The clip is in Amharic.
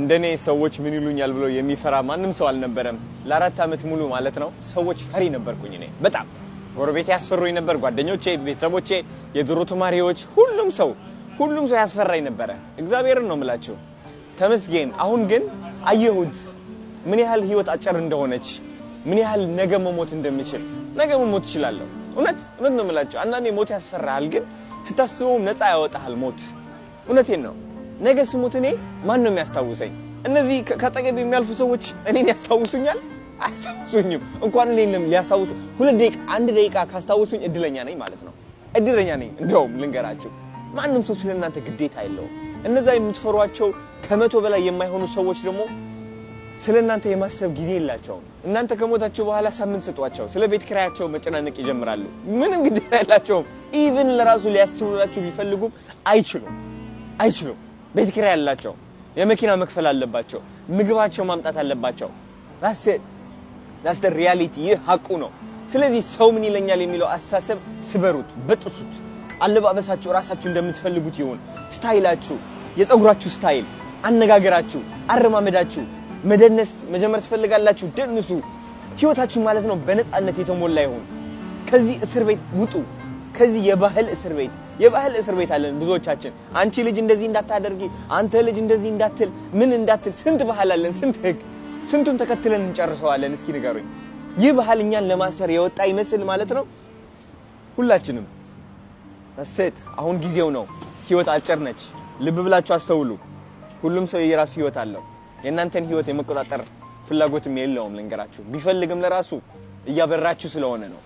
እንደኔ ሰዎች ምን ይሉኛል ብሎ የሚፈራ ማንም ሰው አልነበረም። ለ4 አመት ሙሉ ማለት ነው ሰዎች ፈሪ ነበርኩኝ እኔ በጣም ጎረቤት ያስፈሩኝ ነበር። ጓደኞቼ፣ ቤተሰቦቼ፣ የድሮ ተማሪዎች፣ ሁሉም ሰው ያስፈራኝ ነበር። እግዚአብሔርን ነው የምላችሁ ተመስገን። አሁን ግን አየሁት ምን ያህል ህይወት አጭር እንደሆነች፣ ምን ያህል ነገ መሞት እንደምችል። ነገ መሞት እችላለሁ። እውነት ነው የምላችሁ። አንዳንዴ ሞት ያስፈራል፣ ግን ስታስበው ነፃ ያወጣል ሞት። እውነቴን ነው። ነገ ስሞት እኔ ማን ነው የሚያስታውሰኝ? እነዚህ ከጠገብ የሚያልፉ ሰዎች እኔን ያስታውሱኛል? አያስታውሱኝም። እንኳን እኔንም ሊያስታውሱ 2 ደቂቃ 1 ደቂቃ ካስታውሱኝ እድለኛ ነኝ ማለት ነው። እድለኛ ነኝ። እንደውም ልንገራችሁ ማንም ሰው ስለናንተ ግዴታ የለውም። እነዛ የምትፈሯቸው ከ100 በላይ የማይሆኑ ሰዎች ደግሞ ስለናንተ የማሰብ ጊዜ የላቸውም። እናንተ ከሞታችሁ በኋላ ሳምንት ስጧቸው፣ ስለ ቤት ኪራያቸው መጨናነቅ ይጀምራሉ። ምንም ግዴታ የላቸውም። ኢቭን ለራሱ ሊያስቡላችሁ ቢፈልጉም አይችሉም። ቤት ኪራይ ያላቸው፣ የመኪና መክፈል አለባቸው፣ ምግባቸው ማምጣት አለባቸው። that's the reality። ይህ ሐቁ ነው። ስለዚህ ሰው ምን ይለኛል የሚለው አስተሳሰብ ስበሩት፣ በጥሱት። አለባበሳችሁ ራሳችሁ እንደምትፈልጉት ይሁን። ስታይላችሁ፣ የፀጉራችሁ ስታይል፣ አነጋገራችሁ፣ አረማመዳችሁ መደነስ መጀመር ትፈልጋላችሁ፣ ደንሱ። ህይወታችሁ ማለት ነው በነፃነት የተሞላ ይሁን። ከዚህ እስር ቤት ውጡ። ከዚህ የባህል እስር ቤት አለን ብዙዎቻችን። አንቺ ልጅ እንደዚህ እንዳታደርጊ፣ አንተ ልጅ እንደዚህ እንዳትል፣ ምን እንዳትል፣ ስንት ባህል አለን፣ ስንት ህግ፣ ስንቱን ተከትለን እንጨርሰዋለን። እስኪ ንገሩኝ። ይህ ባህል እኛን ለማሰር የወጣ ይመስል ማለት ነው። ሁላችንም ተሰት አሁን ጊዜው ነው። ህይወት አጭር ነች። ልብ ብላችሁ አስተውሉ። ሁሉም ሰው የራሱ ህይወት አለው። የእናንተን ህይወት የመቆጣጠር ፍላጎትም የለውም። ልንገራችሁ ቢፈልግም ለራሱ እያበራችሁ ስለሆነ ነው።